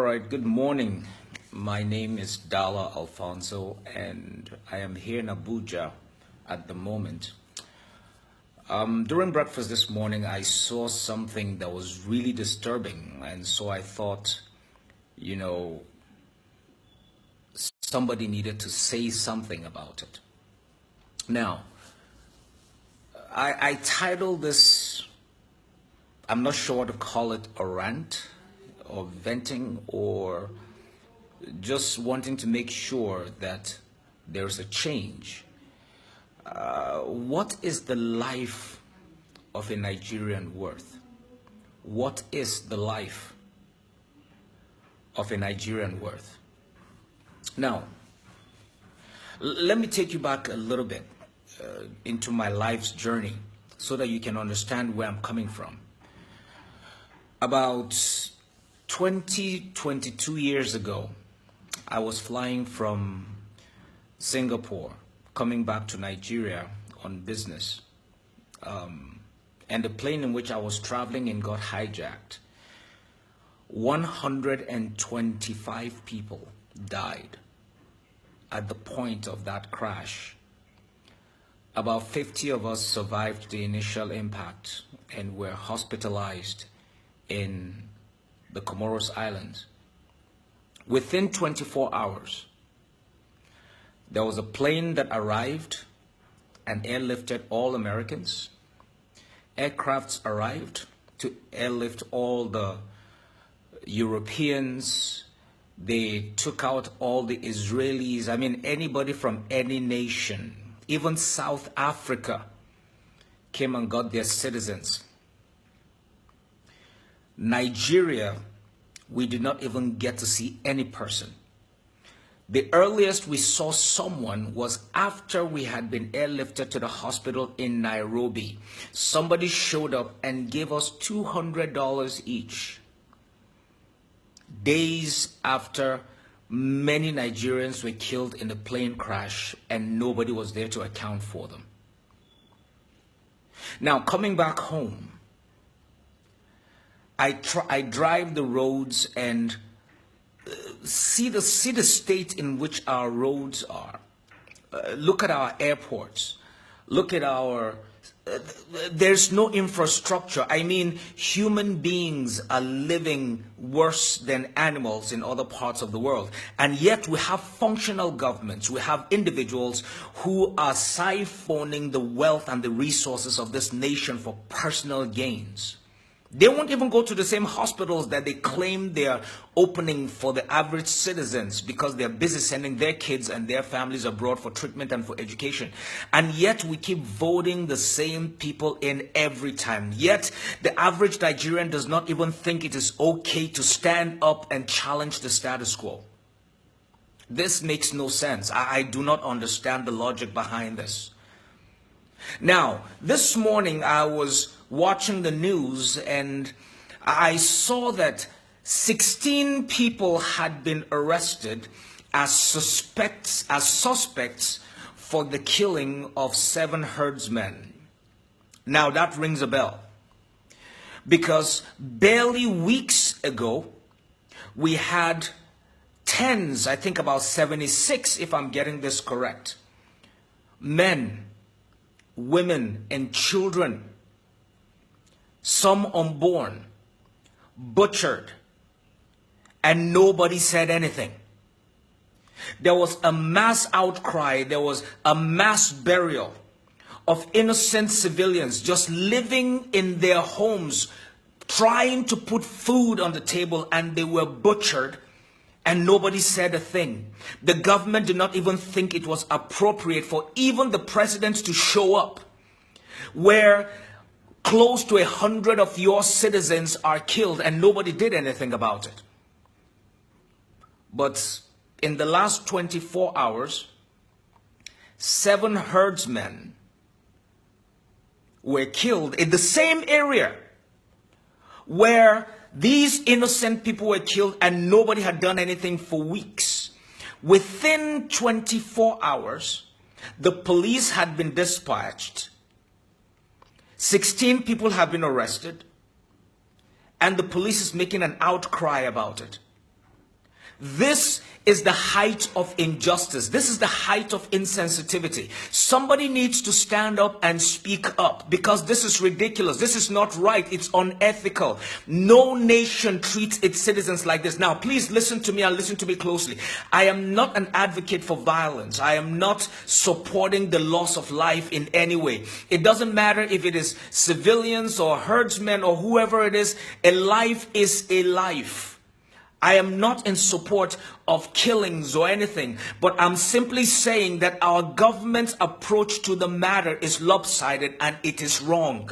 right, good morning. My name is Dala Alfonso, and I am here in Abuja at the moment. During breakfast this morning, I saw something that was really disturbing, and so I thought, you know, somebody needed to say something about it. Now, I titled this, I'm not sure what to call it, a rant or venting or just wanting to make sure that there's a change. What is the life of a Nigerian worth? What is the life of a Nigerian worth? Now, let me take you back a little bit into my life's journey so that you can understand where I'm coming from. About 22 years ago, I was flying from Singapore, coming back to Nigeria on business. And the plane in which I was traveling in got hijacked. 125 people died at the point of that crash. About 50 of us survived the initial impact and were hospitalized in the Comoros Islands. Within 24 hours, there was a plane that arrived and airlifted all Americans. Aircrafts arrived to airlift all the Europeans. They took out all the Israelis. I mean, anybody from any nation, even South Africa, came and got their citizens. Nigeria, we did not even get to see any person. The earliest we saw someone was after we had been airlifted to the hospital in Nairobi. Somebody showed up and gave us $200 each. Days after many Nigerians were killed in the plane crash and nobody was there to account for them. Now, coming back home, I drive the roads and see the state in which our roads are. Look at our airports. Look at our... there's no infrastructure. I mean, human beings are living worse than animals in other parts of the world. And yet we have functional governments. We have individuals who are siphoning the wealth and the resources of this nation for personal gains. They won't even go to the same hospitals that they claim they are opening for the average citizens because they're busy sending their kids and their families abroad for treatment and for education. And yet we keep voting the same people in every time. Yet the average Nigerian does not even think it is okay to stand up and challenge the status quo. This makes no sense. I do not understand the logic behind this. Now, this morning I was watching the news and I saw that 16 people had been arrested as suspects for the killing of 7 herdsmen. Now that rings a bell because barely weeks ago we had tens, I think about 76 if I'm getting this correct, men, women and children, some unborn, butchered, and nobody said anything. There was a mass outcry, there was a mass burial of innocent civilians just living in their homes, trying to put food on the table, and they were butchered. And nobody said a thing. The government did not even think it was appropriate for even the president to show up where close to 100 of your citizens are killed and nobody did anything about it. But in the last 24 hours, 7 herdsmen were killed in the same area where these innocent people were killed and nobody had done anything for weeks. Within 24 hours, the police had been dispatched. 16 people have been arrested. And the police is making an outcry about it. This is the height of injustice. This is the height of insensitivity. Somebody needs to stand up and speak up, because this is ridiculous. This is not right. It's unethical. No nation treats its citizens like this. Now, please listen to me and listen to me closely. I am not an advocate for violence. I am not supporting the loss of life in any way. It doesn't matter if it is civilians or herdsmen or whoever it is. A life is a life. I am not in support of killings or anything, but I'm simply saying that our government's approach to the matter is lopsided and it is wrong.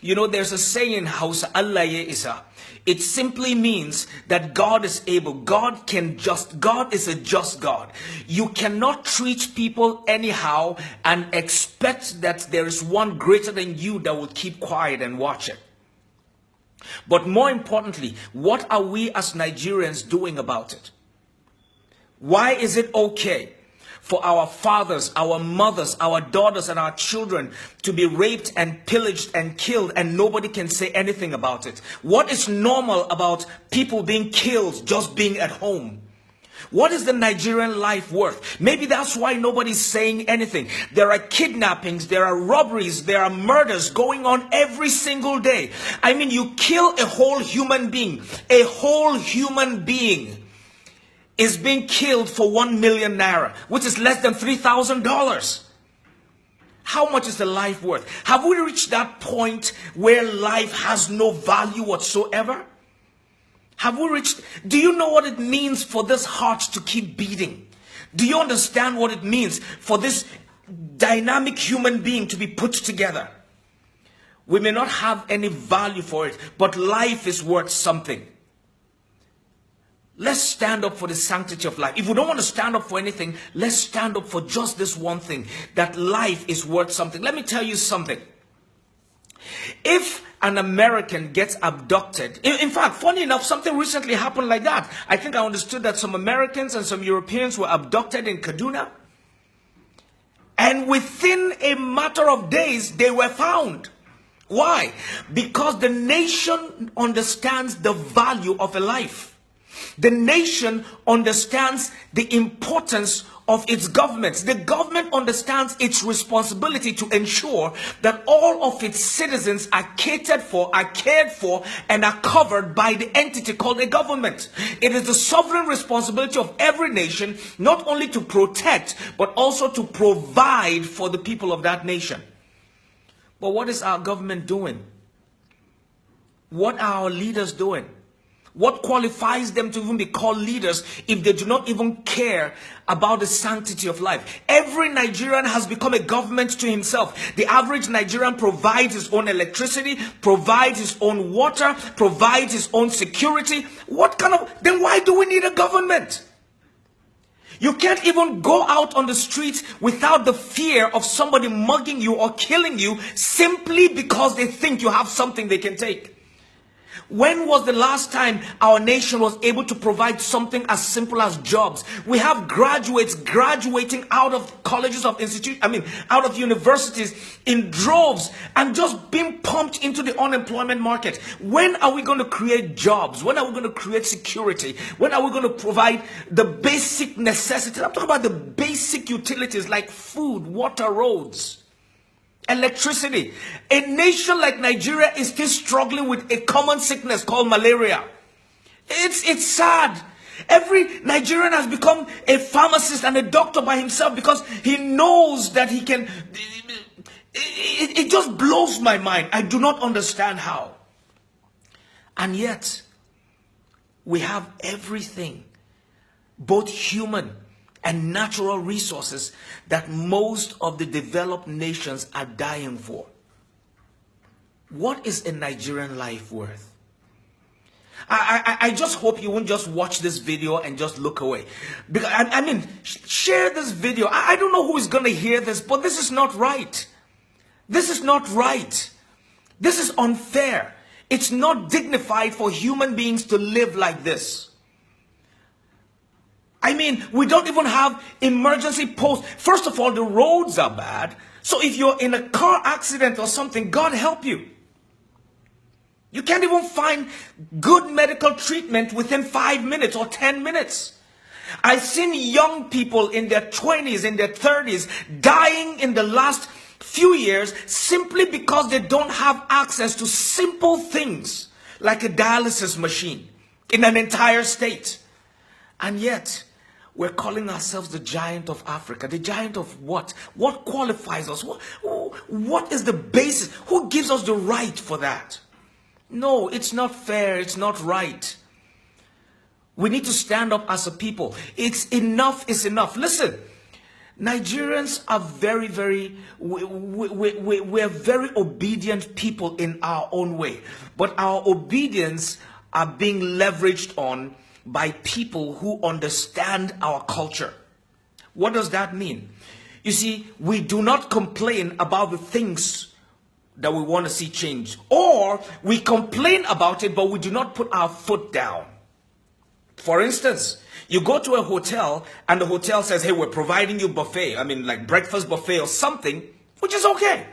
You know, there's a saying in Hausa, Allah ya isa. It simply means that God is able. God is a just God. You cannot treat people anyhow and expect that there is one greater than you that will keep quiet and watch it. But more importantly, what are we as Nigerians doing about it? Why is it okay for our fathers, our mothers, our daughters, and our children to be raped and pillaged and killed, and nobody can say anything about it? What is normal about people being killed just being at home? What is the Nigerian life worth? Maybe that's why nobody's saying anything. There are kidnappings, there are robberies, there are murders going on every single day. I mean, you kill a whole human being. A whole human being is being killed for 1 million naira, which is less than $3,000. How much is the life worth? Have we reached that point where life has no value whatsoever? Have we reached? Do you know what it means for this heart to keep beating? Do you understand what it means for this dynamic human being to be put together? We may not have any value for it, but life is worth something. Let's stand up for the sanctity of life. If we don't want to stand up for anything, let's stand up for just this one thing, that life is worth something. Let me tell you something. If an American gets abducted, in fact, funny enough, something recently happened like that. I think I understood that some Americans and some Europeans were abducted in Kaduna. And within a matter of days, they were found. Why? Because the nation understands the value of a life. The nation understands the importance of its government. The government understands its responsibility to ensure that all of its citizens are catered for, are cared for, and are covered by the entity called a government. It is the sovereign responsibility of every nation not only to protect, but also to provide for the people of that nation. But what is our government doing? What are our leaders doing? What qualifies them to even be called leaders if they do not even care about the sanctity of life? Every Nigerian has become a government to himself. The average Nigerian provides his own electricity, provides his own water, provides his own security. Then why do we need a government? You can't even go out on the streets without the fear of somebody mugging you or killing you simply because they think you have something they can take. When was the last time our nation was able to provide something as simple as jobs? We have graduates graduating out of colleges of out of universities in droves and just being pumped into the unemployment market. When are we going to create jobs? When are we going to create security? When are we going to provide the basic necessities? I'm talking about the basic utilities like food, water, roads, electricity. A nation like Nigeria is still struggling with a common sickness called malaria. It's sad. Every Nigerian has become a pharmacist and a doctor by himself because he knows that he can. It just blows my mind. I do not understand how. And yet, we have everything, both human and natural resources, that most of the developed nations are dying for. What is a Nigerian life worth? I just hope you won't just watch this video and just look away. Because share this video. I don't know who is going to hear this, but this is not right. This is not right. This is unfair. It's not dignified for human beings to live like this. We don't even have emergency posts. First of all, the roads are bad. So if you're in a car accident or something, God help you. You can't even find good medical treatment within 5 minutes or 10 minutes. I've seen young people in their 20s, in their 30s, dying in the last few years simply because they don't have access to simple things like a dialysis machine in an entire state. And yet, we're calling ourselves the giant of Africa. The giant of what? What qualifies us? What is the basis? Who gives us the right for that? No, it's not fair. It's not right. We need to stand up as a people. It's enough is enough. Listen, Nigerians are we're very obedient people in our own way. But our obedience are being leveraged on by people who understand our culture. What does that mean? You see, we do not complain about the things that we want to see change. Or we complain about it, but we do not put our foot down. For instance, you go to a hotel and the hotel says, hey, we're providing you buffet. I mean, like breakfast buffet or something, which is okay.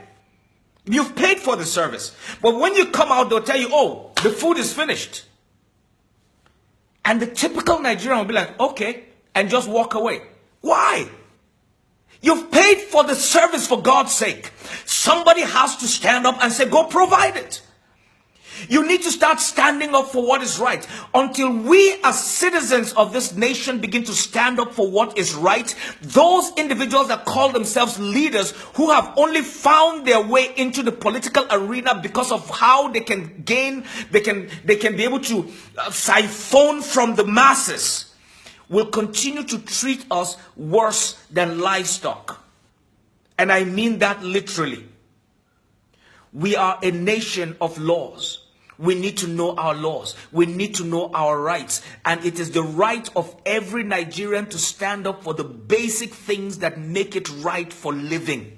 You've paid for the service. But when you come out, they'll tell you, oh, the food is finished. And the typical Nigerian will be like, okay, and just walk away. Why? You've paid for the service, for God's sake. Somebody has to stand up and say, go provide it. You need to start standing up for what is right. Until we as citizens of this nation begin to stand up for what is right, those individuals that call themselves leaders who have only found their way into the political arena because of how they can gain, they can be able to siphon from the masses, will continue to treat us worse than livestock. And I mean that literally. We are a nation of laws. We need to know our laws. We need to know our rights. And it is the right of every Nigerian to stand up for the basic things that make it right for living.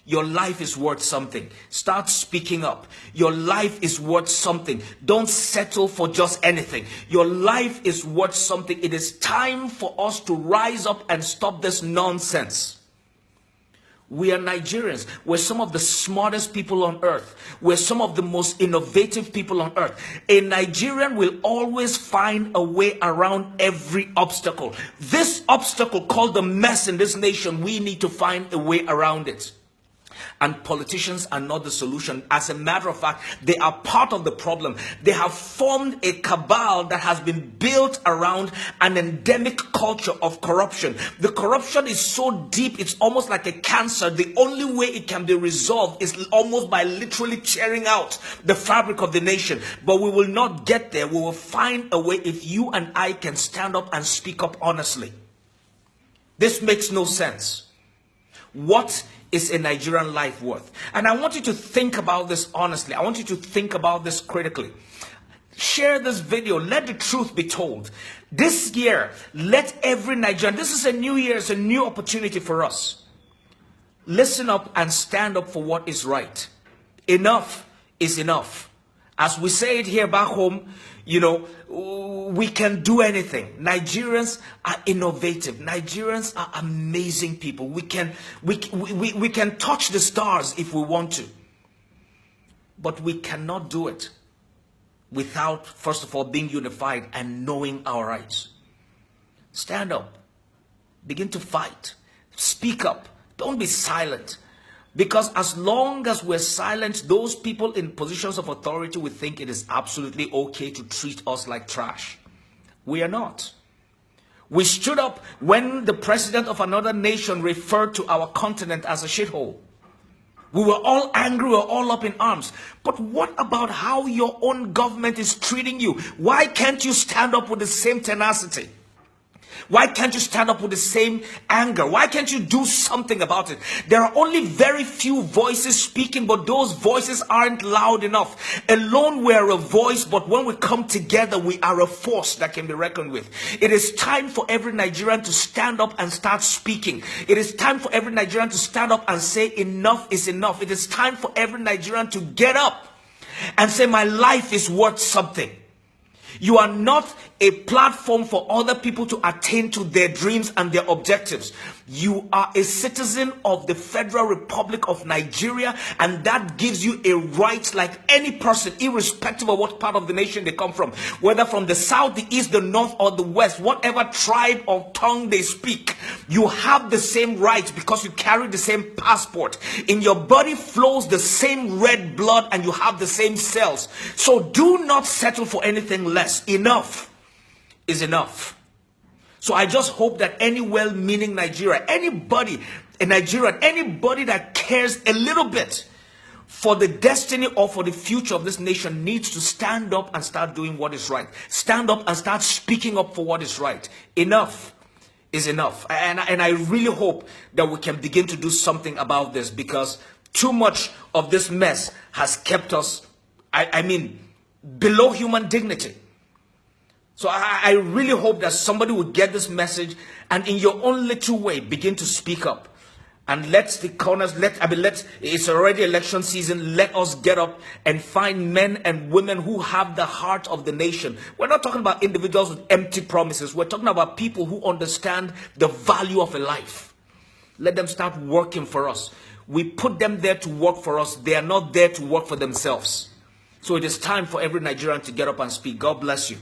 Your life is worth something. Start speaking up. Your life is worth something. Don't settle for just anything. Your life is worth something. It is time for us to rise up and stop this nonsense. We are Nigerians. We're some of the smartest people on earth. We're some of the most innovative people on earth. A Nigerian will always find a way around every obstacle. This obstacle called the mess in this nation, we need to find a way around it. And politicians are not the solution. As a matter of fact, they are part of the problem. They have formed a cabal that has been built around an endemic culture of corruption. The corruption is so deep, it's almost like a cancer. The only way it can be resolved is almost by literally tearing out the fabric of the nation. But we will not get there. We will find a way if you and I can stand up and speak up honestly. This makes no sense. What is a Nigerian life worth? And I want you to think about this honestly. I want you to think about this critically. Share this video. Let the truth be told. This year, let every Nigerian, this is a new year, it's a new opportunity for us. Listen up and stand up for what is right. Enough is enough. As we say it here back home, you know, we can do anything. Nigerians are innovative. Nigerians are amazing people. We can touch the stars if we want to. But we cannot do it without, first of all, being unified and knowing our rights. Stand up. Begin to fight. Speak up. Don't be silent. Because as long as we're silent, those people in positions of authority will think it is absolutely okay to treat us like trash. We are not. We stood up when the president of another nation referred to our continent as a shithole. We were all angry, we were all up in arms. But what about how your own government is treating you? Why can't you stand up with the same tenacity? Why can't you stand up with the same anger? Why can't you do something about it? There are only very few voices speaking, but those voices aren't loud enough. Alone we're a voice, but when we come together, we are a force that can be reckoned with. It is time for every Nigerian to stand up and start speaking. It is time for every Nigerian to stand up and say enough is enough. It is time for every Nigerian to get up and say my life is worth something. You are not a platform for other people to attain to their dreams and their objectives. You are a citizen of the Federal Republic of Nigeria, and that gives you a right like any person, irrespective of what part of the nation they come from, whether from the south, the east, the north, or the west, whatever tribe or tongue they speak. You have the same rights because you carry the same passport. In your body flows the same red blood, and you have the same cells. So do not settle for anything less. Enough is enough. So I just hope that any well-meaning Nigerian, anybody in Nigeria, anybody that cares a little bit for the destiny or for the future of this nation needs to stand up and start doing what is right. Stand up and start speaking up for what is right. Enough is enough. And I really hope that we can begin to do something about this, because too much of this mess has kept us, I mean, below human dignity. So I really hope that somebody will get this message and in your own little way begin to speak up. And let the corners, it's already election season. Let us get up and find men and women who have the heart of the nation. We're not talking about individuals with empty promises. We're talking about people who understand the value of a life. Let them start working for us. We put them there to work for us. They are not there to work for themselves. So it is time for every Nigerian to get up and speak. God bless you.